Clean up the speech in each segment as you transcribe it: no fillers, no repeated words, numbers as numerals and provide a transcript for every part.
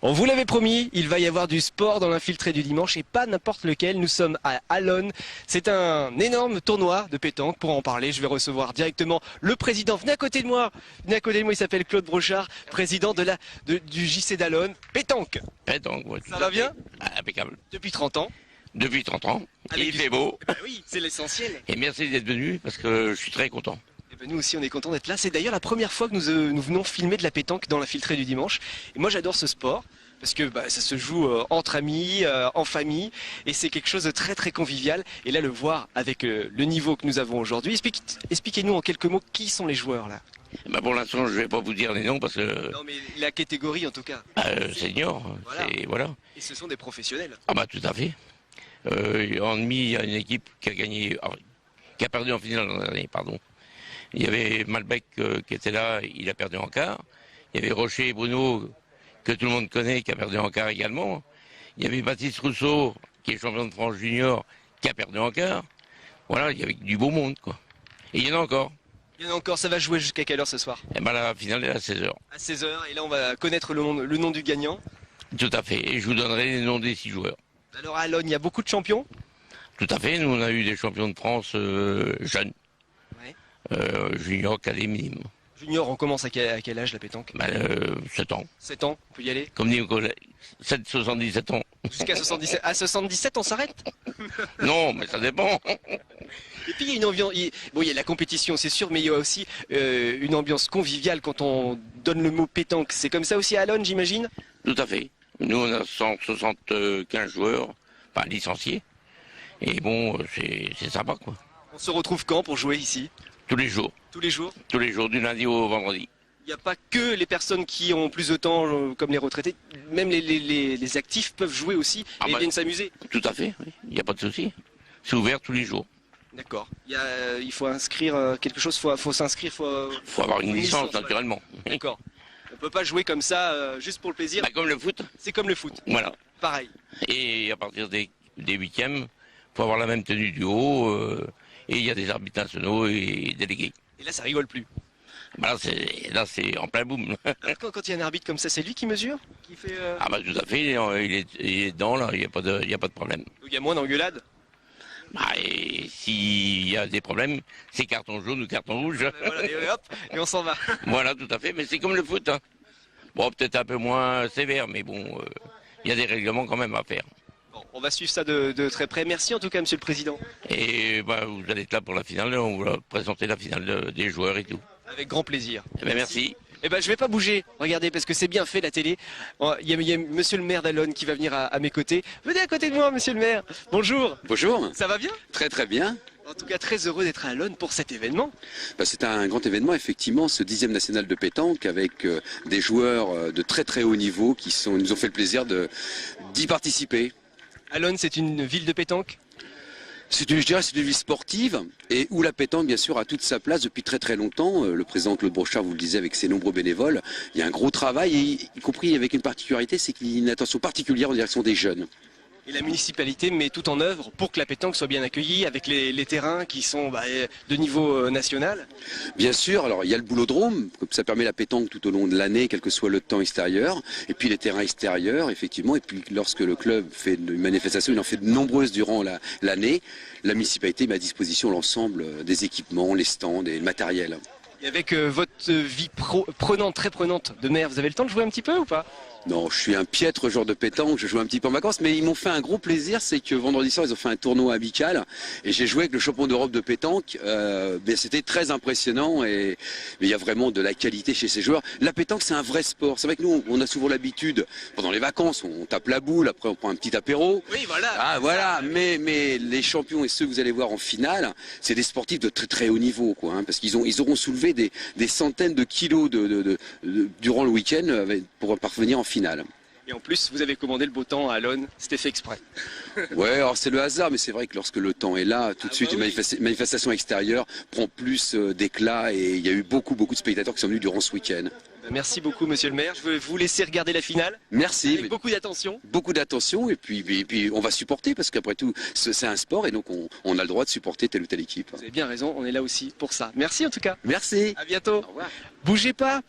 On vous l'avait promis, il va y avoir du sport dans l'infiltré du dimanche et pas n'importe lequel. Nous sommes à Allonnes. C'est un énorme tournoi de pétanque. Pour en parler, je vais recevoir directement le président. Venez à côté de moi. Venez à côté de moi, il s'appelle Claude Brochard, président du JC d'Allonnes. Pétanque. Pétanque, ouais, Ça va bien? Impeccable. Depuis 30 ans. Depuis 30 ans. Avec Et il fait beau. Bah oui, c'est l'essentiel. Et merci d'être venu parce que je suis très content. Et ben nous aussi, on est content d'être là. C'est d'ailleurs la première fois que nous venons filmer de la pétanque dans l'infiltré du dimanche. Et moi, j'adore ce sport. Parce que ça se joue entre amis, en famille, et c'est quelque chose de très très convivial. Et là, le voir avec le niveau que nous avons aujourd'hui. Expliquez-nous en quelques mots qui sont les joueurs là. Bah pour l'instant, je vais pas vous dire les noms parce que... Non mais la catégorie en tout cas. Senior, Voilà. voilà. Et ce sont des professionnels. Ah bah tout à fait. En demi, il y a une équipe qui a gagné, qui a perdu en finale l'an dernier, pardon. Il y avait Malbec qui était là, il a perdu en quart. Il y avait Rocher et Bruno, que tout le monde connaît, qui a perdu en quart également. Il y avait Baptiste Rousseau, qui est champion de France junior, qui a perdu en quart. Voilà, il y avait du beau monde, quoi. Et il y en a encore. Il y en a encore, ça va jouer jusqu'à quelle heure ce soir? Et ben la finale est à 16h. À 16h, et là on va connaître le nom du gagnant. Tout à fait. Et je vous donnerai les noms des 6 joueurs. Alors à Allonnes, il y a beaucoup de champions? Tout à fait. Nous, on a eu des champions de France jeunes. Ouais. Junior, cadet, minime. Junior, on commence à quel âge la pétanque? 7 ans. 7 ans, on peut y aller? Comme dit au collège, 77 ans. Jusqu'à 77. À 77, on s'arrête? Non, mais ça dépend. Et puis il y a une ambiance, bon il y a la compétition c'est sûr, mais il y a aussi une ambiance conviviale quand on donne le mot pétanque. C'est comme ça aussi à Allonnes, j'imagine? Tout à fait. Nous, on a 175 joueurs, enfin licenciés. Et bon, c'est sympa, quoi. On se retrouve quand pour jouer ici? Tous les jours. Tous les jours? Tous les jours, du lundi au vendredi. Il n'y a pas que les personnes qui ont plus de temps, comme les retraités, même les actifs peuvent jouer aussi et viennent s'amuser. Tout à fait, oui. Il n'y a pas de souci. C'est ouvert tous les jours. D'accord. Il faut inscrire quelque chose, faut s'inscrire, faut avoir une licence, naturellement. D'accord. On peut pas jouer comme ça, juste pour le plaisir. Bah, comme le foot. C'est comme le foot. Voilà. Pareil. Et à partir des 8e, faut avoir la même tenue du haut. Et il y a des arbitres nationaux et délégués. Et là, ça rigole plus. Bah là, c'est en plein boom. Quand il y a un arbitre comme ça, c'est lui qui mesure, qui fait. Ah bah tout à fait. Il est dedans là. Il y a pas de problème. Donc il y a moins d'engueulades. Bah, et s'il y a des problèmes, c'est carton jaune ou carton rouge. Voilà, et hop, et on s'en va. Voilà, tout à fait. Mais c'est comme le foot. Hein. Bon, peut-être un peu moins sévère, mais bon, il y a des règlements quand même à faire. Bon, on va suivre ça de très près. Merci en tout cas, Monsieur le Président. Et bah, vous allez être là pour la finale. On va présenter la finale des joueurs et tout. Avec grand plaisir. Eh ben, merci. Eh ben, je vais pas bouger. Regardez, parce que c'est bien fait la télé. Il y a Monsieur le maire d'Allonnes qui va venir à mes côtés. Venez à côté de moi, Monsieur le maire. Bonjour. Bonjour. Ça va bien? Très très bien. En tout cas, très heureux d'être à Allonnes pour cet événement. C'est un grand événement, effectivement, ce 10e national de pétanque avec des joueurs de très très haut niveau qui nous ont fait le plaisir d'y participer. Allonnes, c'est une ville de pétanque? Je dirais c'est une ville sportive et où la pétanque, bien sûr, a toute sa place depuis très très longtemps. Le président Claude Brochard vous le disait avec ses nombreux bénévoles. Il y a un gros travail, y compris avec une particularité, c'est qu'il y a une attention particulière en direction des jeunes. Et la municipalité met tout en œuvre pour que la pétanque soit bien accueillie avec les terrains qui sont de niveau national. Bien sûr, alors il y a le boulodrome, ça permet la pétanque tout au long de l'année, quel que soit le temps extérieur, et puis les terrains extérieurs, effectivement, et puis lorsque le club fait une manifestation, il en fait de nombreuses durant l'année, la municipalité met à disposition l'ensemble des équipements, les stands et le matériel. Et avec votre vie très prenante de maire, vous avez le temps de jouer un petit peu ou pas? Non, je suis un piètre joueur de pétanque, je joue un petit peu en vacances, mais ils m'ont fait un gros plaisir, c'est que vendredi soir, ils ont fait un tournoi amical, et j'ai joué avec le champion d'Europe de pétanque, c'était très impressionnant, mais il y a vraiment de la qualité chez ces joueurs. La pétanque, c'est un vrai sport, c'est vrai que nous, on a souvent l'habitude, pendant les vacances, on tape la boule, après on prend un petit apéro. Oui, voilà. Ah, voilà, mais les champions et ceux que vous allez voir en finale, c'est des sportifs de très très haut niveau, quoi, hein, parce qu'ils auront soulevé des centaines de kilos durant le week-end pour parvenir en finale. Et en plus, vous avez commandé le beau temps à Allonnes, c'était fait exprès. Ouais, alors c'est le hasard, mais c'est vrai que lorsque le temps est là, tout de suite, une manifestation extérieure prend plus d'éclat et il y a eu beaucoup de spectateurs qui sont venus durant ce week-end. Merci beaucoup, monsieur le maire. Je vais vous laisser regarder la finale Merci. avec beaucoup d'attention. Beaucoup d'attention et puis on va supporter parce qu'après tout c'est un sport et donc on a le droit de supporter telle ou telle équipe. Vous avez bien raison, on est là aussi pour ça. Merci en tout cas. Merci. À bientôt. Au revoir. Bougez pas.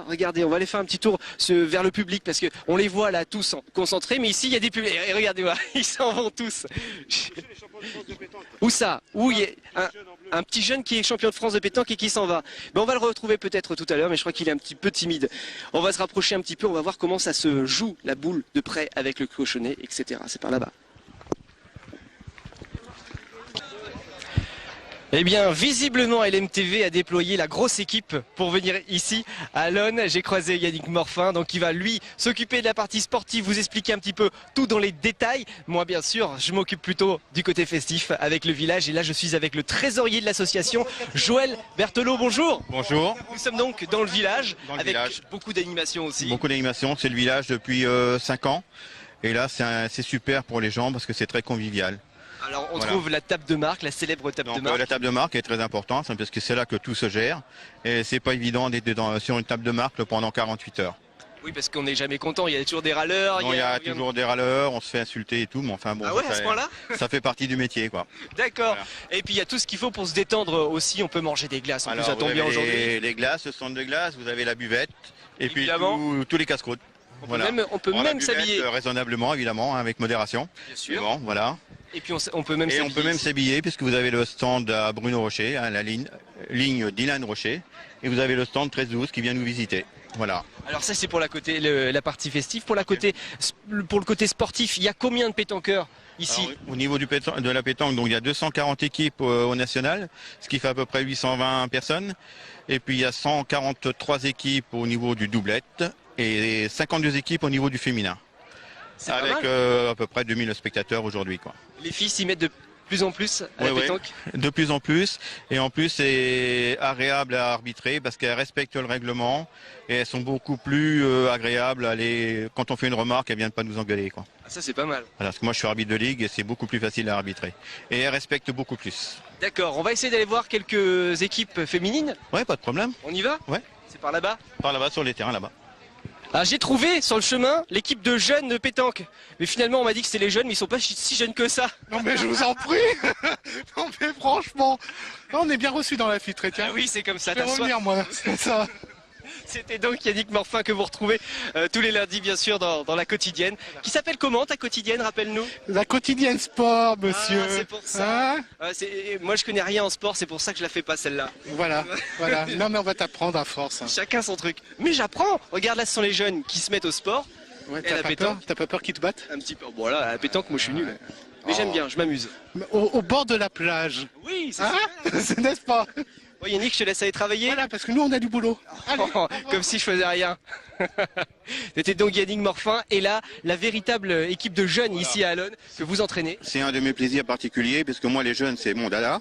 Regardez, on va aller faire un petit tour vers le public parce que on les voit là tous concentrés, mais ici il y a des publics. Et regardez, voilà, ils s'en vont tous. Où ça? Où il y a un petit jeune qui est champion de France de pétanque et qui s'en va. Ben, on va le retrouver peut-être tout à l'heure, mais je crois qu'il est un petit peu timide. On va se rapprocher un petit peu, on va voir comment ça se joue la boule de près avec le cochonnet, etc. C'est par là-bas. Eh bien, visiblement, LMTV a déployé la grosse équipe pour venir ici à Lonne. J'ai croisé Yannick Morfin, donc il va lui s'occuper de la partie sportive, vous expliquer un petit peu tout dans les détails. Moi, bien sûr, je m'occupe plutôt du côté festif avec le village. Et là, je suis avec le trésorier de l'association, Joël Berthelot. Bonjour. Bonjour. Nous sommes donc dans le village, avec village. beaucoup d'animation aussi. Beaucoup d'animation, c'est le village depuis 5 ans. Et là, c'est super pour les gens parce que c'est très convivial. Alors, on Voilà. trouve la table de marque, la célèbre table de Donc, marque. la table de marque est très importante parce que c'est là que tout se gère. Et c'est pas évident d'être sur une table de marque pendant 48 heures. Oui, parce qu'on n'est jamais content, il y a toujours des râleurs. Non, il y a toujours des râleurs, on se fait insulter et tout, mais enfin bon, Ah ouais, à ce point-là? ça fait partie du métier, quoi. D'accord. Voilà. Et puis il y a tout ce qu'il faut pour se détendre aussi. On peut manger des glaces. En plus, ça vous tombe bien avez aujourd'hui. les glaces, le centre de glace, vous avez la buvette et puis Évidemment. tous les casse-croûtes. On Voilà. peut La même buvette, s'habiller. raisonnablement, évidemment, avec modération. Bien sûr. Bon, voilà. Et puis on peut même Et on s'habiller. peut même ici. s'habiller puisque vous avez le stand à Bruno Rocher, hein, la ligne d'Ilan Rocher, et vous avez le stand 13-12 qui vient nous visiter. Voilà. Alors ça c'est pour la partie festive. Pour le côté sportif, il y a combien de pétanqueurs ici? Alors, au niveau de la pétanque, donc il y a 240 équipes au national, ce qui fait à peu près 820 personnes. Et puis il y a 143 équipes au niveau du doublette et 52 équipes au niveau du féminin. C'est pas Avec mal. à peu près 2000 spectateurs aujourd'hui, quoi. Les filles s'y mettent de plus en plus à la Ouais, pétanque. De plus en plus. Et en plus, c'est agréable à arbitrer parce qu'elles respectent le règlement et elles sont beaucoup plus agréables à aller. Quand on fait une remarque, elles viennent pas nous engueuler, quoi. Ah, ça c'est pas mal. Voilà, parce que moi, je suis arbitre de ligue et c'est beaucoup plus facile à arbitrer. Et elles respectent beaucoup plus. D'accord. On va essayer d'aller voir quelques équipes féminines. Ouais, pas de problème. On y va? Ouais. C'est par là-bas. Par là-bas, sur les terrains, là-bas. Ah, j'ai trouvé sur le chemin l'équipe de jeunes de pétanque. Mais finalement, on m'a dit que c'était les jeunes, mais ils sont pas si jeunes que ça. Non mais je vous en prie. Non mais franchement, on est bien reçus dans la filtrée, tiens. Ah oui, c'est comme ça. Je vais t'as soif. revenir moi, c'est ça. C'était donc Yannick Morfin que vous retrouvez tous les lundis, bien sûr, dans la quotidienne. Qui s'appelle comment ta quotidienne, rappelle-nous? La quotidienne sport, monsieur. Ah, c'est pour ça. Hein, Moi, je connais rien en sport, c'est pour ça que je la fais pas celle-là. voilà. Non mais on va t'apprendre à force. Hein. Chacun son truc. Mais j'apprends. Regarde, là, ce sont les jeunes qui se mettent au sport. Ouais, Et la t'as pas pétanque peur? T'as pas peur qu'ils te battent? Un petit peu. Bon, là, à la pétanque, moi, je suis nul. Mais j'aime bien, je m'amuse. Au bord de la plage. Oui, c'est Hein ça. N'est-ce pas? Bon, Yannick, je te laisse aller travailler. Voilà, parce que nous on a du boulot. Allez. Comme si je faisais rien. C'était donc Yannick Morfin et là, la véritable équipe de jeunes ici à Alonne que vous entraînez. C'est un de mes plaisirs particuliers parce que moi, les jeunes, c'est mon dada.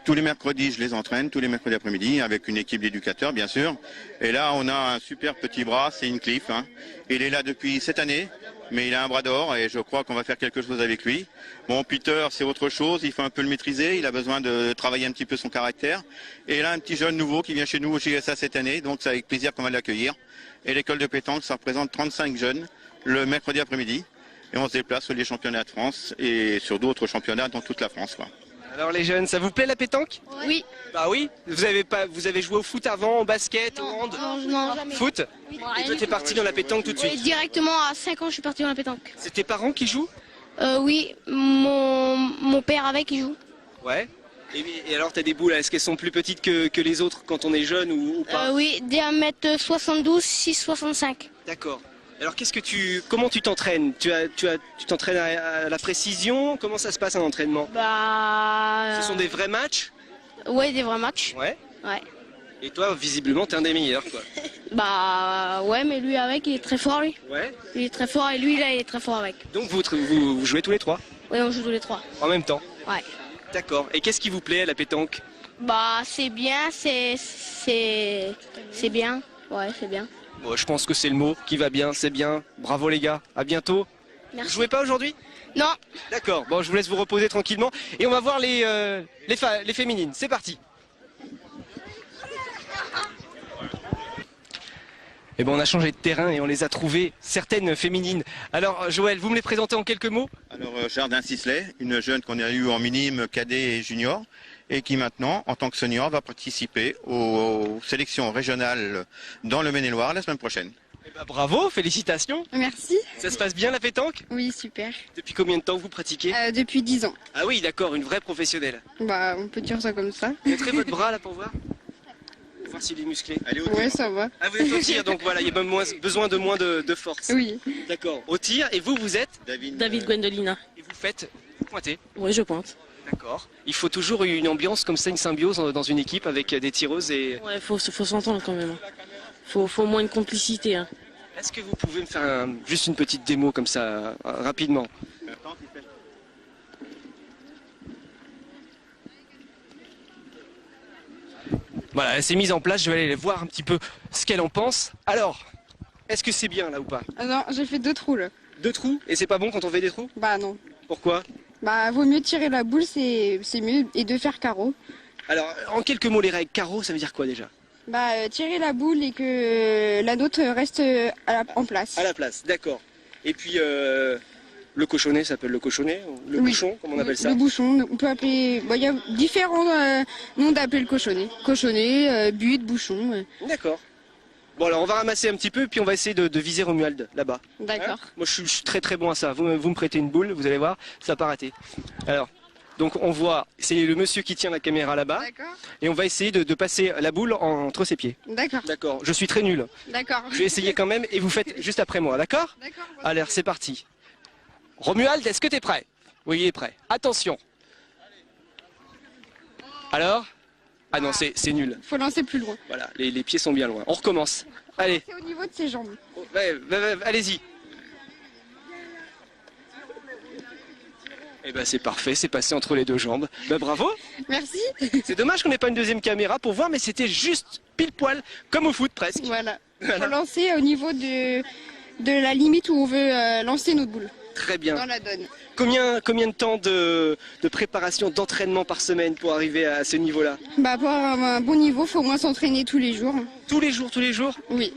Tous les mercredis, je les entraîne, tous les mercredis après-midi, avec une équipe d'éducateurs, bien sûr. Et là, on a un super petit bras, c'est Incliff. Hein. Il est là depuis cette année, mais il a un bras d'or et je crois qu'on va faire quelque chose avec lui. Bon, Peter, c'est autre chose, il faut un peu le maîtriser, il a besoin de travailler un petit peu son caractère. Et là, un petit jeune nouveau qui vient chez nous au JSA cette année, donc c'est avec plaisir qu'on va l'accueillir. Et l'école de pétanque, ça représente 35 jeunes le mercredi après-midi. Et on se déplace sur les championnats de France et sur d'autres championnats dans toute la France, quoi. Alors les jeunes, ça vous plaît la pétanque? Oui. Bah oui. Vous avez joué au foot avant, au basket, au hand? Non, jamais. Foot? Et toi t'es parti dans la pétanque tout de Oui, suite. directement à 5 ans, je suis parti dans la pétanque. C'est tes parents qui jouent? Oui, mon père avec, il joue. Ouais. Et alors t'as des boules, est-ce qu'elles sont plus petites que les autres quand on est jeune ou pas? Oui, diamètre 72, 6,65. D'accord. Alors comment tu t'entraînes? Tu t'entraînes à la précision? Comment ça se passe un entraînement? Bah. Ce sont des vrais matchs? Ouais, des vrais matchs. Ouais. Ouais. Et toi, visiblement, t'es un des meilleurs, quoi. Bah, ouais, mais lui avec, il est très fort, lui. Ouais. Il est très fort et lui, là, il est très fort avec. Donc vous jouez tous les trois Oui, on joue tous les trois. en même temps? Ouais. D'accord. Et qu'est-ce qui vous plaît à la pétanque? Bah, c'est bien, c'est bien. Ouais, c'est bien. Bon, je pense que c'est le mot qui va bien, c'est bien. Bravo les gars, à bientôt. Vous Merci. jouez pas aujourd'hui? Non. D'accord, bon je vous laisse vous reposer tranquillement et on va voir les féminines, c'est parti. Eh ben, on a changé de terrain et on les a trouvées, certaines féminines. Alors, Joël, vous me les présentez en quelques mots? Alors, Jardin Sisley, une jeune qu'on a eue en minime, cadet et junior, et qui maintenant, en tant que senior, va participer aux sélections régionales dans le Maine-et-Loire la semaine prochaine. Eh ben, bravo, félicitations. Merci. Ça se passe bien la pétanque? Oui, super. Depuis combien de temps vous pratiquez? Depuis 10 ans. Ah oui, d'accord, une vraie professionnelle. Bah, on peut dire ça comme ça. Montrez votre bras là pour voir. Pour voir s'il est musclé. Allez au Ouais, tir. ça va. Ah, vous êtes au tir, donc voilà, il y a besoin de moins de force. Oui. D'accord, au tir, et vous êtes? David Gwendolina. Et vous faites pointer. Oui, je pointe. D'accord. Il faut toujours une ambiance comme ça, une symbiose dans une équipe avec des tireuses et... Ouais, faut s'entendre quand même. Faut au moins une complicité. Hein. Est-ce que vous pouvez me faire juste une petite démo comme ça, rapidement? Voilà, elle s'est mise en place, je vais aller voir un petit peu ce qu'elle en pense. Alors, est-ce que c'est bien là ou pas? Ah non, j'ai fait 2 trous là. 2 trous? Et c'est pas bon quand on fait des trous? Bah non. Pourquoi? Bah, vaut mieux tirer la boule, c'est mieux, et de faire carreau. Alors, en quelques mots, les règles. Carreau, ça veut dire quoi déjà? Bah, tirer la boule et que la nôtre reste en place. À la place, d'accord. Et puis, le cochonnet, ça s'appelle le cochonnet? Ou le Oui. bouchon, comme on appelle ça? Le bouchon, on peut appeler... Bah, il y a différents noms d'appeler le cochonnet. Cochonnet, but, bouchon. D'accord. Bon, alors on va ramasser un petit peu, puis on va essayer de viser Romuald, là-bas. D'accord. Moi, je suis très très bon à ça. Vous me prêtez une boule, vous allez voir, ça va pas rater. Alors, donc on voit, c'est le monsieur qui tient la caméra là-bas, D'accord. et on va essayer de passer la boule entre ses pieds. D'accord. D'accord. Je suis très nul. D'accord. Je vais essayer quand même, et vous faites juste après moi, d'accord? D'accord. Allez, c'est parti. Romuald, est-ce que tu es prêt? Oui, il est prêt. Attention. Alors? Ah non, c'est nul. Faut lancer plus loin. Voilà, les pieds sont bien loin. On recommence. Allez, C'est au niveau de ses jambes. ouais, allez-y. Eh ben c'est parfait, c'est passé entre les deux jambes. Ben bravo. Merci. C'est dommage qu'on n'ait pas une deuxième caméra pour voir, mais c'était juste pile poil, comme au foot presque. Voilà. Voilà. Faut lancer au niveau de la limite où on veut lancer notre boule. Très bien. Dans la donne. Combien de temps de préparation, d'entraînement par semaine pour arriver à ce niveau-là? Bah, pour avoir un bon niveau, faut au moins s'entraîner tous les jours. Tous les jours, tous les jours? Oui.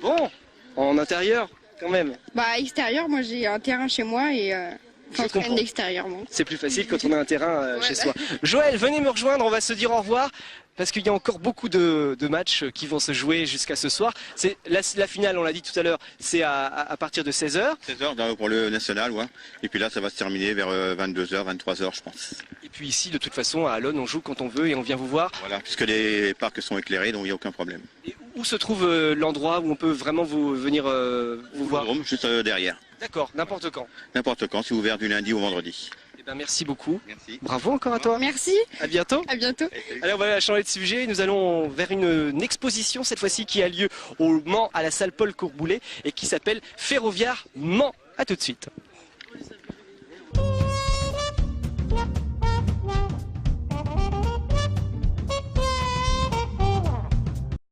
Bon, en intérieur quand même. Bah, extérieur, moi j'ai un terrain chez moi et Je comprends. j'entraîne extérieurement. C'est plus facile quand on a un terrain chez Voilà. soi. Joël, venez me rejoindre, on va se dire au revoir. Parce qu'il y a encore beaucoup de matchs qui vont se jouer jusqu'à ce soir. C'est la finale, on l'a dit tout à l'heure, c'est à partir de 16h. 16h pour le national, ouais. Et puis là, ça va se terminer vers 22h, 23h, je pense. Et puis ici, de toute façon, à Alonne, on joue quand on veut et on vient vous voir. Voilà, puisque les parcs sont éclairés, donc il n'y a aucun problème. Et où se trouve l'endroit où on peut vraiment venir vous voir? Boulodrome, juste derrière. D'accord, n'importe quand. N'importe quand, c'est ouvert du lundi au vendredi. Eh ben, merci beaucoup. Merci. Bravo encore à toi. Merci, À bientôt. à bientôt. Allez, on va changer de sujet. Nous allons vers une exposition, cette fois-ci, qui a lieu au Mans, à la salle Paul Courboulet, et qui s'appelle Ferroviaire Mans. À tout de suite.